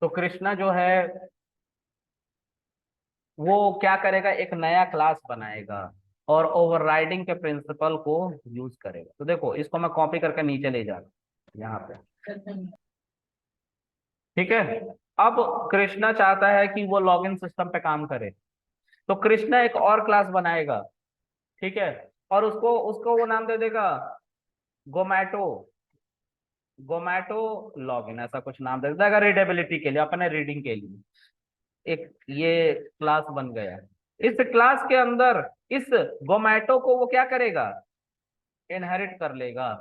तो कृष्णा जो है वो क्या करेगा, एक नया क्लास बनाएगा और ओवरराइडिंग के प्रिंसिपल को यूज करेगा। तो देखो इसको मैं कॉपी करके नीचे ले जा रहा हूं यहाँ पे। ठीक है। अब कृष्णा चाहता है कि वो लॉगिन सिस्टम पे काम करे, तो कृष्णा एक और क्लास बनाएगा। ठीक है। और उसको उसको वो नाम दे देगा गोमैटो। गोमैटो लॉगिन ऐसा कुछ नाम दे देगा, रीडेबिलिटी के लिए, अपने रीडिंग के लिए एक ये क्लास बन गया। इस क्लास के अंदर इस गोमैटो को वो क्या करेगा, इनहेरिट कर लेगा।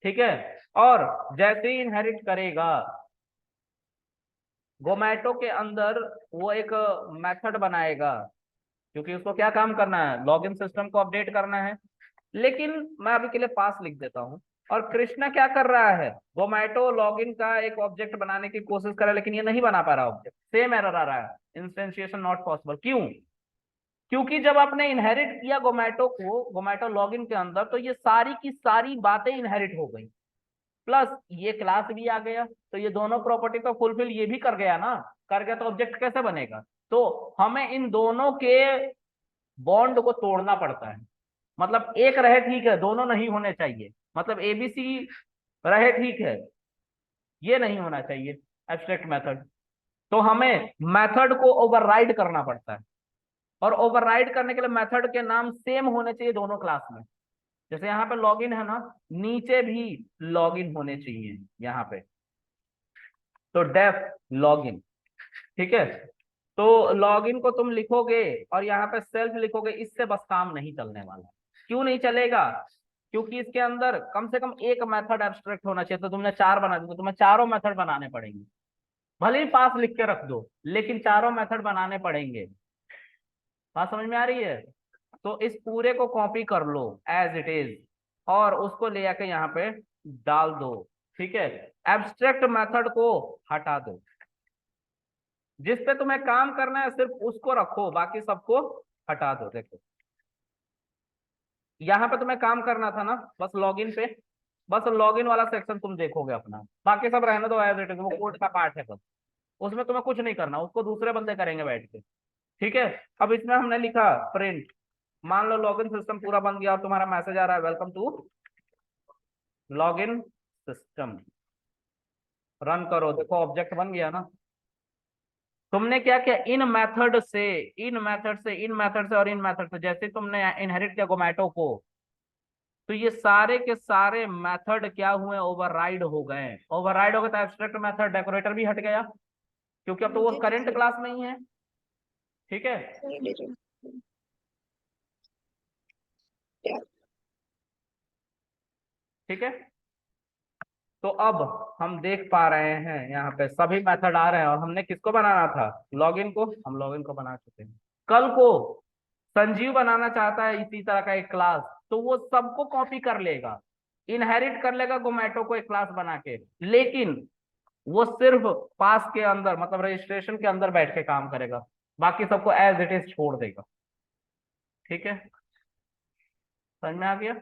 ठीक है। और जैसे ही इनहेरिट करेगा, गोमैटो के अंदर वो एक मेथड बनाएगा, क्योंकि उसको क्या काम करना है, लॉगिन सिस्टम को अपडेट करना है। लेकिन मैं अभी के लिए पास लिख देता हूँ। और कृष्णा क्या कर रहा है, जोमेटो लॉगिन का एक ऑब्जेक्ट बनाने की कोशिश कर रहा है, लेकिन ये नहीं बना पा रहा ऑब्जेक्ट, सेम एरर आ रहा है, इंस्टेंशिएशन नॉट पॉसिबल। क्यों? क्योंकि जब आपने इनहेरिट किया गोमैटो को, गोमैटो लॉगिन के अंदर, तो ये सारी की सारी बातें इनहेरिट हो गई, प्लस ये क्लास भी आ गया, तो ये दोनों प्रॉपर्टी तो फुलफिल ये भी कर गया ना। कर गया तो ऑब्जेक्ट कैसे बनेगा? तो हमें इन दोनों के बॉन्ड को तोड़ना पड़ता है। मतलब एक रहे ठीक है, दोनों नहीं होने चाहिए। मतलब एबीसी रहे ठीक है, ये नहीं होना चाहिए एब्स्ट्रैक्ट मेथड। तो हमें मेथड को ओवरराइड करना पड़ता है, और ओवरराइड करने के लिए मेथड के नाम सेम होने चाहिए दोनों क्लास में। जैसे यहाँ पे लॉगिन है ना, नीचे भी लॉगिन होने चाहिए यहाँ पे। तो डेफ लॉगिन। ठीक है। तो लॉगिन को तुम लिखोगे और यहाँ पे सेल्फ लिखोगे, इससे बस काम नहीं चलने वाला। क्यों नहीं चलेगा? क्योंकि इसके अंदर कम से कम एक मेथड एब्स्ट्रैक्ट होना चाहिए। तो तुमने चार बना दी, तो तुम्हें चारों मेथड बनाने पड़ेंगे। भले ही पास लिख के रख दो, लेकिन चारों मेथड बनाने पड़ेंगे। बात समझ में आ रही है? तो इस पूरे को कॉपी कर लो एज इट इज, और उसको ले आके यहाँ पे डाल दो। ठीक है। एब्स्ट्रैक्ट मेथड को हटा दो, जिस पे तुम्हें काम करना है सिर्फ उसको रखो, बाकी सबको हटा दो। देखो यहाँ पे तुम्हें काम करना था ना, बस लॉगिन पे, बस लॉगिन वाला सेक्शन तुम देखोगे अपना, बाकी सब रहने दो एज इट इज, वो कोड का पार्ट है बस। उसमें तुम्हें कुछ नहीं करना, उसको दूसरे बंदे करेंगे बैठ के। ठीक है। अब इसमें हमने लिखा प्रिंट। मान लो लॉगिन सिस्टम पूरा बन गया और तुम्हारा मैसेज आ रहा है, welcome to login system. Run करो, देखो ऑब्जेक्ट बन गया ना। तुमने क्या किया, इन मेथड से, इन मेथड से, इन मेथड से और इन मेथड से, जैसे तुमने इनहेरिट किया गोमैटो को, तो ये सारे के सारे मेथड क्या हुए, ओवरराइड हो गए। ओवरराइड हो गए तो एब्स्ट्रैक्ट मेथड डेकोरेटर भी हट गया, क्योंकि अब तो वो जी जी करंट सर। क्लास में ही है। ठीक है। सही ले रहे हो। क्या? ठीक है। तो अब हम देख पा रहे हैं यहाँ पे सभी मेथड आ रहे हैं, और हमने किसको बनाना था, लॉगिन को। हम लॉगिन को बना चुके हैं। कल को संजीव बनाना चाहता है इसी तरह का एक क्लास, तो वो सबको कॉपी कर लेगा, इनहेरिट कर लेगा गोमैटो को एक क्लास बना के, लेकिन वो सिर्फ पास के अंदर, मतलब रजिस्ट्रेशन के अंदर बैठ के काम करेगा, बाकी सबको एज इट इज छोड़ देगा। ठीक है। समझ में आ गया?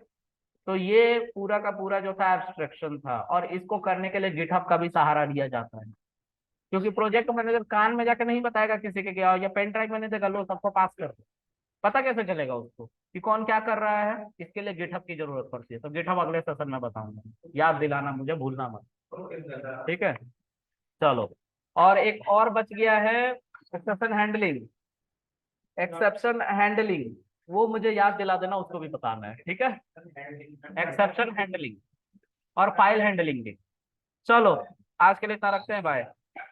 तो ये पूरा का पूरा जो था एब्स्ट्रक्शन था, और इसको करने के लिए गिटहब का भी सहारा लिया जाता है, क्योंकि प्रोजेक्ट मैनेजर कान में जाकर नहीं बताएगा किसी के, क्या या पेन ड्राइव में नहीं देगा, लो सबको पास कर दो। पता कैसे चलेगा उसको कि कौन क्या कर रहा है? इसके लिए गिटहब की जरूरत पड़ती है। तो गिटहब अगले सेशन में बताऊंगा, याद दिलाना मुझे, भूलना मत। ठीक है। चलो, और एक और बच गया है, एक्सेप्शन हैंडलिंग। एक्सेप्शन हैंडलिंग वो मुझे याद दिला देना, उसको भी बताना है। ठीक है। एक्सेप्शन हैंडलिंग और फाइल हैंडलिंग भी। चलो, आज के लिए इतना रखते हैं, बाय।